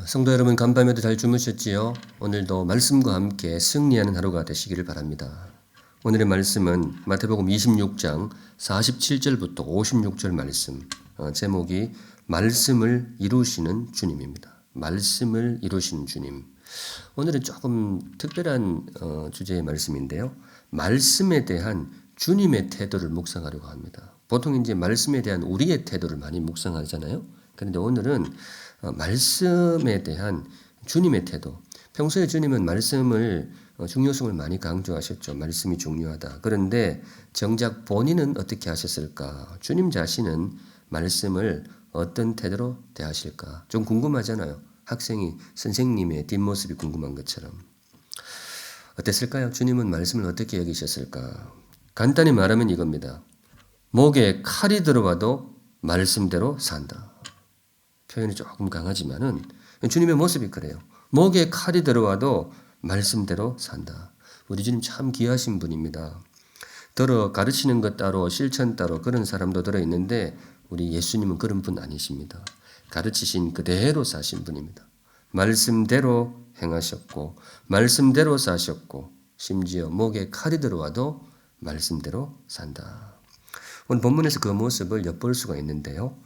성도 여러분, 간밤에도 잘 주무셨지요? 오늘도 말씀과 함께 승리하는 하루가 되시기를 바랍니다. 오늘의 말씀은 마태복음 26장 47절부터 56절 말씀, 제목이 말씀을 이루시는 주님입니다. 말씀을 이루시는 주님. 오늘은 조금 특별한 주제의 말씀인데요. 말씀에 대한 주님의 태도를 묵상하려고 합니다. 보통 이제 말씀에 대한 우리의 태도를 많이 묵상하잖아요. 그런데 오늘은 말씀에 대한 주님의 태도. 평소에 주님은 말씀을 중요성을 많이 강조하셨죠. 말씀이 중요하다. 그런데 정작 본인은 어떻게 하셨을까? 주님 자신은 말씀을 어떤 태도로 대하실까? 좀 궁금하잖아요. 학생이 선생님의 뒷모습이 궁금한 것처럼. 어땠을까요? 주님은 말씀을 어떻게 여기셨을까? 간단히 말하면 이겁니다. 목에 칼이 들어와도 말씀대로 산다. 표현이 조금 강하지만은 주님의 모습이 그래요. 목에 칼이 들어와도 말씀대로 산다. 우리 주님 참 귀하신 분입니다. 들어 가르치는 것 따로 실천 따로 그런 사람도 들어있는데 우리 예수님은 그런 분 아니십니다. 가르치신 그대로 사신 분입니다. 말씀대로 행하셨고 말씀대로 사셨고 심지어 목에 칼이 들어와도 말씀대로 산다. 오늘 본문에서 그 모습을 엿볼 수가 있는데요.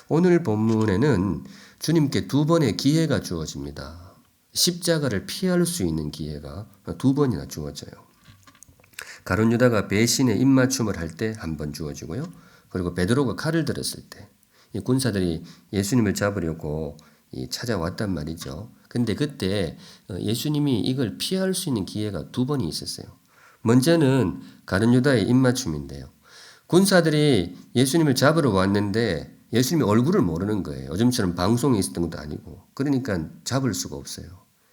오늘 본문에는 주님께 두 번의 기회가 주어집니다. 십자가를 피할 수 있는 기회가 두 번이나 주어져요. 가룟 유다가 배신의 입맞춤을 할 때 한 번 주어지고요. 그리고 베드로가 칼을 들었을 때 이 군사들이 예수님을 잡으려고 찾아왔단 말이죠. 근데 그때 예수님이 이걸 피할 수 있는 기회가 두 번이 있었어요. 먼저는 가룟 유다의 입맞춤인데요. 군사들이 예수님을 잡으러 왔는데 예수님이 얼굴을 모르는 거예요. 요즘처럼 방송이 있었던 것도 아니고. 그러니까 잡을 수가 없어요.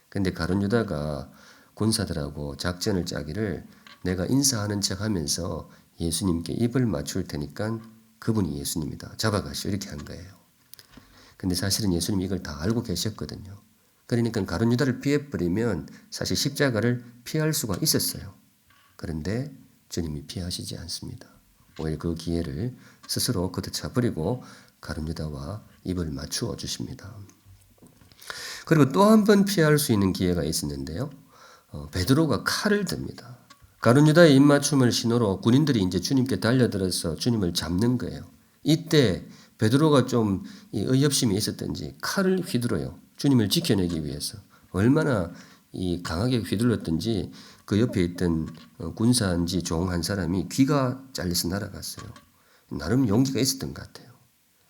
근데 가룟 유다가 군사들하고 작전을 짜기를 내가 인사하는 척 하면서 예수님께 입을 맞출 테니까 그분이 예수님이다. 잡아가시오. 이렇게 한 거예요. 근데 사실은 예수님이 이걸 다 알고 계셨거든요. 그러니까 가룟 유다를 피해버리면 사실 십자가를 피할 수가 있었어요. 그런데 주님이 피하시지 않습니다. 오히려 그 기회를 스스로 걷어차버리고 가룟 유다와 입을 맞추어 주십니다. 그리고 또 한 번 피할 수 있는 기회가 있었는데요. 베드로가 칼을 듭니다. 가룟 유다의 입맞춤을 신호로 군인들이 이제 주님께 달려들어서 주님을 잡는 거예요. 이때 베드로가 좀 의협심이 있었던지 칼을 휘두르요. 주님을 지켜내기 위해서. 얼마나 강하게 휘둘렀던지 그 옆에 있던 군사인지 종 한 사람이 귀가 잘려서 날아갔어요. 나름 용기가 있었던 것 같아요.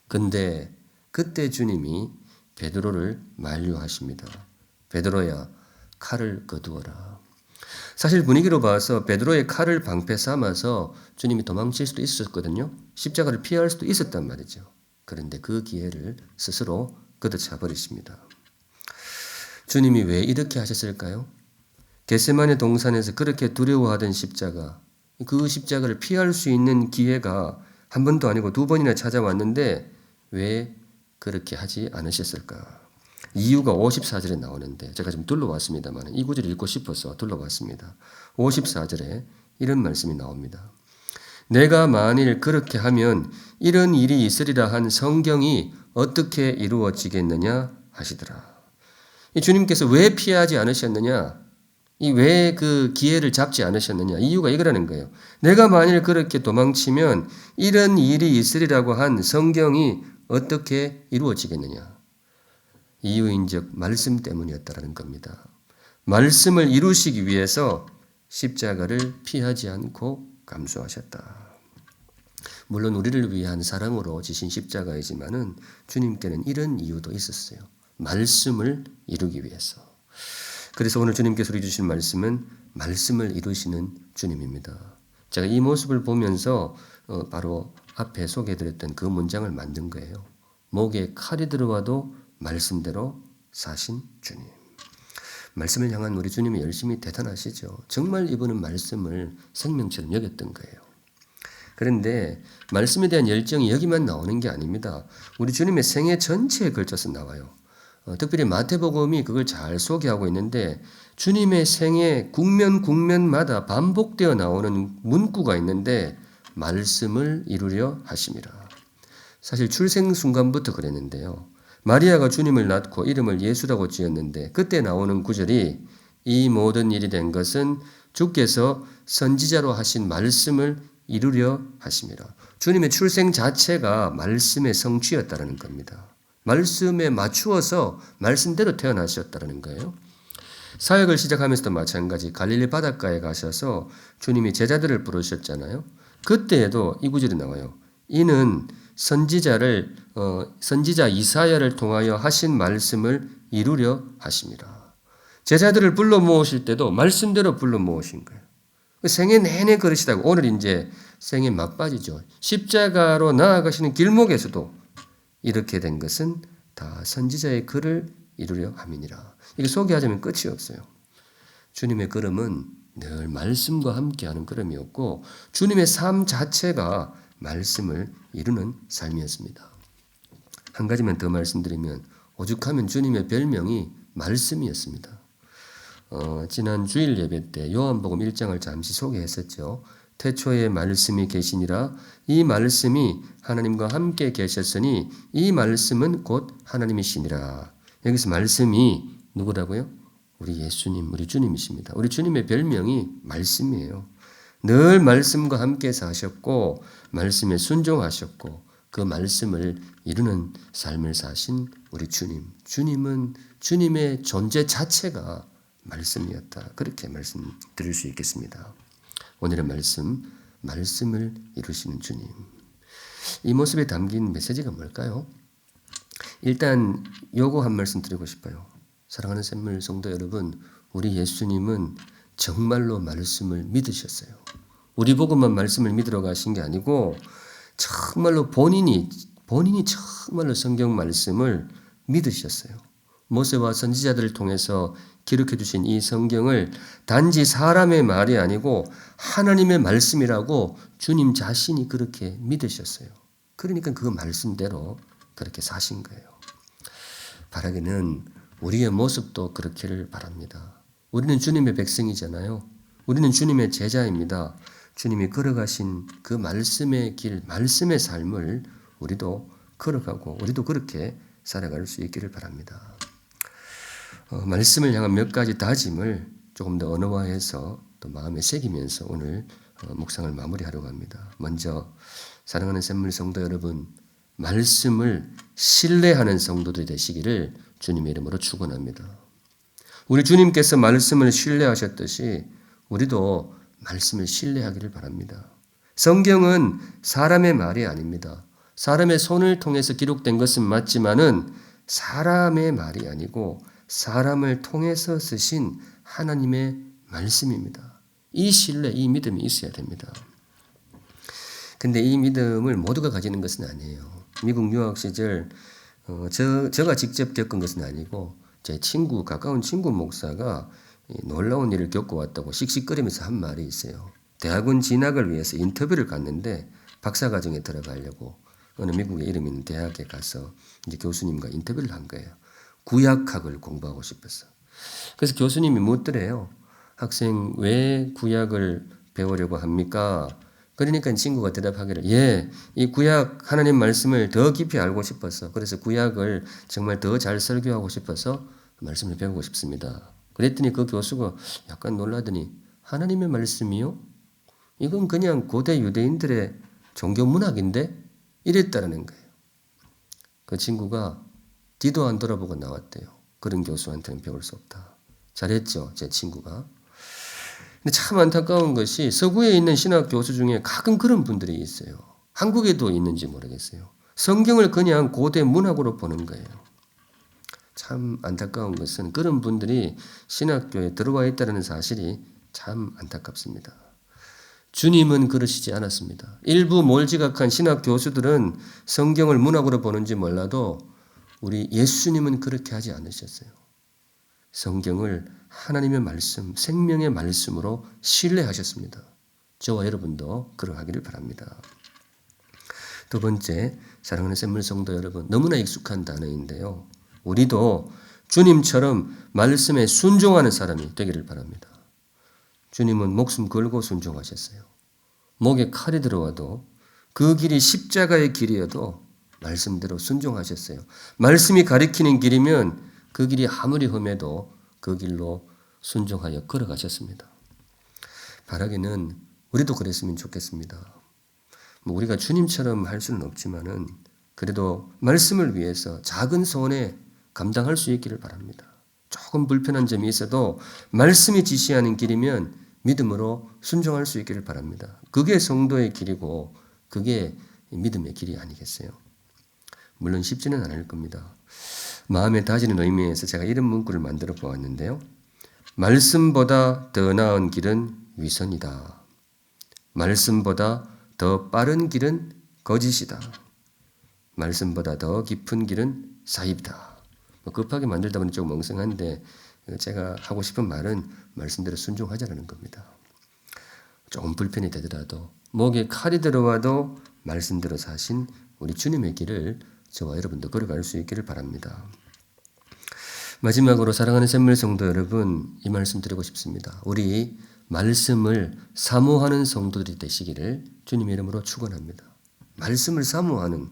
근데 그때 주님이 베드로를 만류하십니다. 베드로야, 칼을 거두어라. 사실 분위기로 봐서 베드로의 칼을 방패 삼아서 주님이 도망칠 수도 있었거든요. 십자가를 피할 수도 있었단 말이죠. 그런데 그 기회를 스스로 걷어차 버리십니다. 주님이 왜 이렇게 하셨을까요? 겟세마네 동산에서 그렇게 두려워하던 십자가, 그 십자가를 피할 수 있는 기회가 한 번도 아니고 두 번이나 찾아왔는데 왜 그렇게 하지 않으셨을까? 이유가 54절에 나오는데 제가 좀 둘러봤습니다만 이 구절을 읽고 싶어서 둘러봤습니다. 54절에 이런 말씀이 나옵니다. 내가 만일 그렇게 하면 이런 일이 있으리라 한 성경이 어떻게 이루어지겠느냐 하시더라. 이 주님께서 왜 피하지 않으셨느냐? 왜 그 기회를 잡지 않으셨느냐? 이유가 이거라는 거예요. 내가 만일 그렇게 도망치면 이런 일이 있으리라고 한 성경이 어떻게 이루어지겠느냐? 이유인즉 말씀 때문이었다라는 겁니다. 말씀을 이루시기 위해서 십자가를 피하지 않고 감수하셨다. 물론 우리를 위한 사랑으로 지신 십자가이지만은 주님께는 이런 이유도 있었어요. 말씀을 이루기 위해서. 그래서 오늘 주님께서 우리 주신 말씀은 말씀을 이루시는 주님입니다. 제가 이 모습을 보면서 바로 앞에 소개해드렸던 그 문장을 만든 거예요. 목에 칼이 들어와도 말씀대로 사신 주님. 말씀을 향한 우리 주님이 열심히 대단하시죠. 정말 이분은 말씀을 생명처럼 여겼던 거예요. 그런데 말씀에 대한 열정이 여기만 나오는 게 아닙니다. 우리 주님의 생애 전체에 걸쳐서 나와요. 특별히 마태복음이 그걸 잘 소개하고 있는데 주님의 생애 국면마다 반복되어 나오는 문구가 있는데 말씀을 이루려 하심이라. 사실 출생 순간부터 그랬는데요. 마리아가 주님을 낳고 이름을 예수라고 지었는데 그때 나오는 구절이 이 모든 일이 된 것은 주께서 선지자로 하신 말씀을 이루려 하심이라. 주님의 출생 자체가 말씀의 성취였다는 겁니다. 말씀에 맞추어서 말씀대로 태어나셨다는 거예요. 사역을 시작하면서도 마찬가지 갈릴리 바닷가에 가셔서 주님이 제자들을 부르셨잖아요. 그때에도 이 구절이 나와요. 이는 선지자 이사야를 통하여 하신 말씀을 이루려 하심이라. 제자들을 불러 모으실 때도 말씀대로 불러 모으신 거예요. 생애 내내 그러시다고 오늘 이제 생애 막바지죠. 십자가로 나아가시는 길목에서도 이렇게 된 것은 다 선지자의 글을 이루려 함이니라. 이게 소개하자면 끝이 없어요. 주님의 걸음은 늘 말씀과 함께하는 걸음이었고 주님의 삶 자체가 말씀을 이루는 삶이었습니다. 한 가지만 더 말씀드리면 오죽하면 주님의 별명이 말씀이었습니다. 지난 주일 예배 때 요한복음 1장을 잠시 소개했었죠. 태초에 말씀이 계시니라. 이 말씀이 하나님과 함께 계셨으니 이 말씀은 곧 하나님이시니라. 여기서 말씀이 누구라고요? 우리 예수님, 우리 주님이십니다. 우리 주님의 별명이 말씀이에요. 늘 말씀과 함께 사셨고 말씀에 순종하셨고 그 말씀을 이루는 삶을 사신 우리 주님. 주님은 주님의 존재 자체가 말씀이었다. 그렇게 말씀드릴 수 있겠습니다. 오늘의 말씀을 이루시는 주님. 이 모습에 담긴 메시지가 뭘까요? 일단 요거 한 말씀 드리고 싶어요. 사랑하는 샘물 성도 여러분, 우리 예수님은 정말로 말씀을 믿으셨어요. 우리 보고만 말씀을 믿으러 가신 게 아니고 정말로 본인이 정말로 성경 말씀을 믿으셨어요. 모세와 선지자들을 통해서 기록해 주신 이 성경을 단지 사람의 말이 아니고 하나님의 말씀이라고 주님 자신이 그렇게 믿으셨어요. 그러니까 그 말씀대로 그렇게 사신 거예요. 바라기는 우리의 모습도 그렇기를 바랍니다. 우리는 주님의 백성이잖아요. 우리는 주님의 제자입니다. 주님이 걸어가신 그 말씀의 길, 말씀의 삶을 우리도 걸어가고 우리도 그렇게 살아갈 수 있기를 바랍니다. 말씀을 향한 몇 가지 다짐을 조금 더 언어화해서 또 마음에 새기면서 오늘 묵상을 마무리하려고 합니다. 먼저 사랑하는 샘물 성도 여러분, 말씀을 신뢰하는 성도들이 되시기를 주님의 이름으로 축원합니다. 우리 주님께서 말씀을 신뢰하셨듯이 우리도 말씀을 신뢰하기를 바랍니다. 성경은 사람의 말이 아닙니다. 사람의 손을 통해서 기록된 것은 맞지만은 사람의 말이 아니고 사람을 통해서 쓰신 하나님의 말씀입니다. 이 신뢰, 이 믿음이 있어야 됩니다. 근데 이 믿음을 모두가 가지는 것은 아니에요. 미국 유학 시절 제가 직접 겪은 것은 아니고 제 친구, 가까운 친구 목사가 놀라운 일을 겪고 왔다고 씩씩거리면서 한 말이 있어요. 대학원 진학을 위해서 인터뷰를 갔는데 박사과정에 들어가려고 어느 미국의 이름 있는 대학에 가서 이제 교수님과 인터뷰를 한 거예요. 구약학을 공부하고 싶었어. 그래서 교수님이 묻더래요. 학생 왜 구약을 배우려고 합니까? 그러니까 친구가 대답하기를 이 구약 하나님 말씀을 더 깊이 알고 싶어서 그래서 구약을 정말 더 잘 설교하고 싶어서 말씀을 배우고 싶습니다. 그랬더니 그 교수가 약간 놀라더니 하나님의 말씀이요? 이건 그냥 고대 유대인들의 종교 문학인데? 이랬다는 거예요. 그 친구가 뒤도 안 돌아보고 나왔대요. 그런 교수한테는 배울 수 없다. 잘했죠, 제 친구가. 근데 참 안타까운 것이 서구에 있는 신학 교수 중에 가끔 그런 분들이 있어요. 한국에도 있는지 모르겠어요. 성경을 그냥 고대 문학으로 보는 거예요. 참 안타까운 것은 그런 분들이 신학교에 들어와 있다는 사실이 참 안타깝습니다. 주님은 그러시지 않았습니다. 일부 몰지각한 신학 교수들은 성경을 문학으로 보는지 몰라도 우리 예수님은 그렇게 하지 않으셨어요. 성경을 하나님의 말씀, 생명의 말씀으로 신뢰하셨습니다. 저와 여러분도 그러하기를 바랍니다. 두 번째, 사랑하는 샘물 성도 여러분, 너무나 익숙한 단어인데요. 우리도 주님처럼 말씀에 순종하는 사람이 되기를 바랍니다. 주님은 목숨 걸고 순종하셨어요. 목에 칼이 들어와도 그 길이 십자가의 길이어도 말씀대로 순종하셨어요. 말씀이 가리키는 길이면 그 길이 아무리 험해도 그 길로 순종하여 걸어가셨습니다. 바라기는 우리도 그랬으면 좋겠습니다. 우리가 주님처럼 할 수는 없지만은 그래도 말씀을 위해서 작은 소원에 감당할 수 있기를 바랍니다. 조금 불편한 점이 있어도 말씀이 지시하는 길이면 믿음으로 순종할 수 있기를 바랍니다. 그게 성도의 길이고 그게 믿음의 길이 아니겠어요? 물론 쉽지는 않을 겁니다. 마음에 다지는 의미에서 제가 이런 문구를 만들어 보았는데요. 말씀보다 더 나은 길은 위선이다. 말씀보다 더 빠른 길은 거짓이다. 말씀보다 더 깊은 길은 사입이다. 급하게 만들다 보니 조금 멍청한데 제가 하고 싶은 말은 말씀대로 순종하자라는 겁니다. 조금 불편이 되더라도 목에 칼이 들어와도 말씀대로 사신 우리 주님의 길을 저와 여러분도 걸어갈 수 있기를 바랍니다. 마지막으로 사랑하는 샘물 성도 여러분, 이 말씀 드리고 싶습니다. 우리 말씀을 사모하는 성도들이 되시기를 주님의 이름으로 축원합니다. 말씀을 사모하는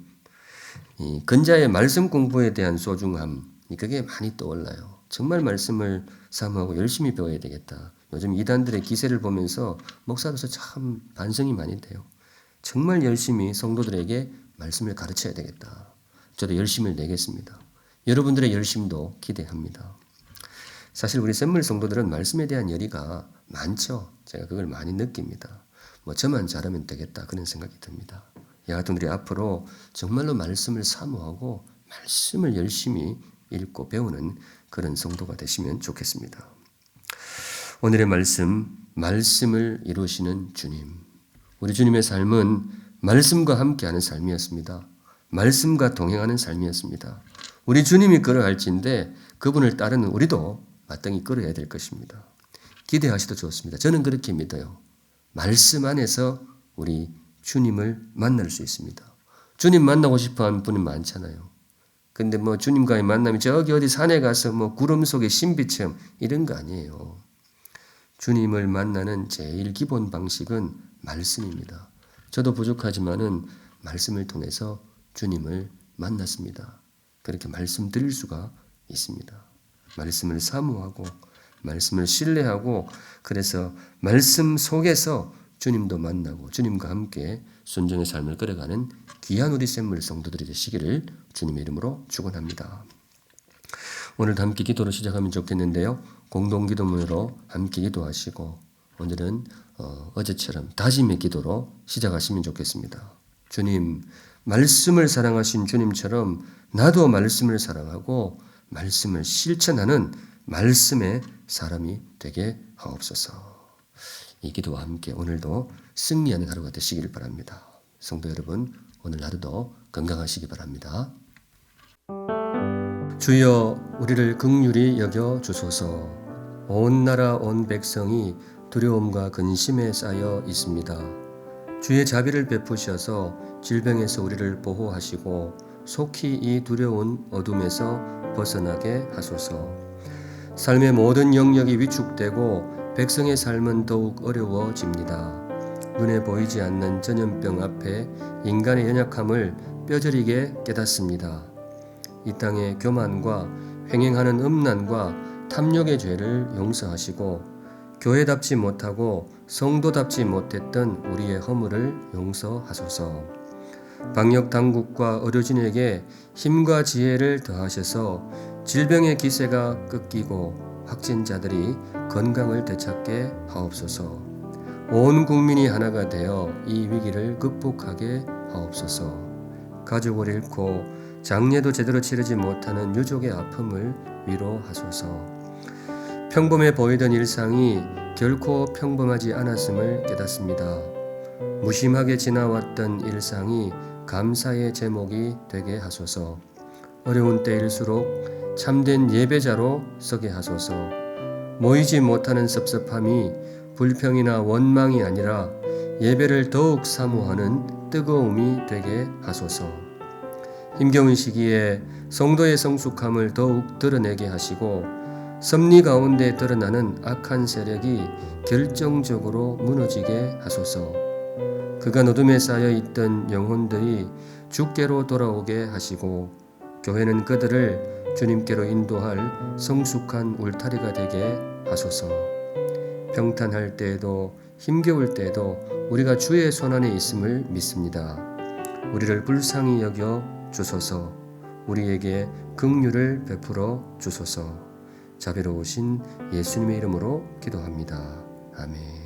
이 근자의 말씀 공부에 대한 소중함, 그게 많이 떠올라요. 정말 말씀을 사모하고 열심히 배워야 되겠다. 요즘 이단들의 기세를 보면서 목사로서 참 반성이 많이 돼요. 정말 열심히 성도들에게 말씀을 가르쳐야 되겠다. 저도 열심을 내겠습니다. 여러분들의 열심도 기대합니다. 사실 우리 샘물 성도들은 말씀에 대한 열의가 많죠. 제가 그걸 많이 느낍니다. 저만 잘하면 되겠다 그런 생각이 듭니다. 여하튼 우리 앞으로 정말로 말씀을 사모하고 말씀을 열심히 읽고 배우는 그런 성도가 되시면 좋겠습니다. 오늘의 말씀을 이루시는 주님. 우리 주님의 삶은 말씀과 함께하는 삶이었습니다. 말씀과 동행하는 삶이었습니다. 우리 주님이 걸어갈지인데 그분을 따르는 우리도 마땅히 걸어야 될 것입니다. 기대하셔도 좋습니다. 저는 그렇게 믿어요. 말씀 안에서 우리 주님을 만날 수 있습니다. 주님 만나고 싶어하는 분이 많잖아요. 근데 주님과의 만남이 저기 어디 산에 가서 구름 속의 신비체험 이런 거 아니에요. 주님을 만나는 제일 기본 방식은 말씀입니다. 저도 부족하지만은 말씀을 통해서 주님을 만났습니다. 그렇게 말씀드릴 수가 있습니다. 말씀을 사모하고 말씀을 신뢰하고 그래서 말씀 속에서 주님도 만나고 주님과 함께 순종의 삶을 걸어가는 귀한 우리 샘물 성도들이 되시기를 주님의 이름으로 축원합니다. 오늘도 함께 기도로 시작하면 좋겠는데요. 공동기도문으로 함께 기도하시고 오늘은 어제처럼 다짐의 기도로 시작하시면 좋겠습니다. 주님, 말씀을 사랑하신 주님처럼 나도 말씀을 사랑하고 말씀을 실천하는 말씀의 사람이 되게 하옵소서. 이 기도와 함께 오늘도 승리하는 하루가 되시기를 바랍니다. 성도 여러분, 오늘 하루도 건강하시기 바랍니다. 주여, 우리를 긍휼히 여겨 주소서. 온 나라 온 백성이 두려움과 근심에 쌓여 있습니다. 주의 자비를 베푸셔서 질병에서 우리를 보호하시고 속히 이 두려운 어둠에서 벗어나게 하소서. 삶의 모든 영역이 위축되고 백성의 삶은 더욱 어려워집니다. 눈에 보이지 않는 전염병 앞에 인간의 연약함을 뼈저리게 깨닫습니다. 이 땅의 교만과 횡행하는 음란과 탐욕의 죄를 용서하시고 교회답지 못하고 성도답지 못했던 우리의 허물을 용서하소서. 방역 당국과 의료진에게 힘과 지혜를 더하셔서 질병의 기세가 꺾이고 확진자들이 건강을 되찾게 하옵소서. 온 국민이 하나가 되어 이 위기를 극복하게 하옵소서. 가족을 잃고 장례도 제대로 치르지 못하는 유족의 아픔을 위로하소서. 평범해 보이던 일상이 결코 평범하지 않았음을 깨닫습니다. 무심하게 지나왔던 일상이 감사의 제목이 되게 하소서. 어려운 때일수록 참된 예배자로 서게 하소서. 모이지 못하는 섭섭함이 불평이나 원망이 아니라 예배를 더욱 사모하는 뜨거움이 되게 하소서. 힘겨운 시기에 성도의 성숙함을 더욱 드러내게 하시고 섭리 가운데 드러나는 악한 세력이 결정적으로 무너지게 하소서. 그간 어둠에 쌓여 있던 영혼들이 주께로 돌아오게 하시고 교회는 그들을 주님께로 인도할 성숙한 울타리가 되게 하소서. 평탄할 때에도 힘겨울 때에도 우리가 주의 손안에 있음을 믿습니다. 우리를 불쌍히 여겨 주소서. 우리에게 긍휼을 베풀어 주소서. 자비로우신 예수님의 이름으로 기도합니다. 아멘.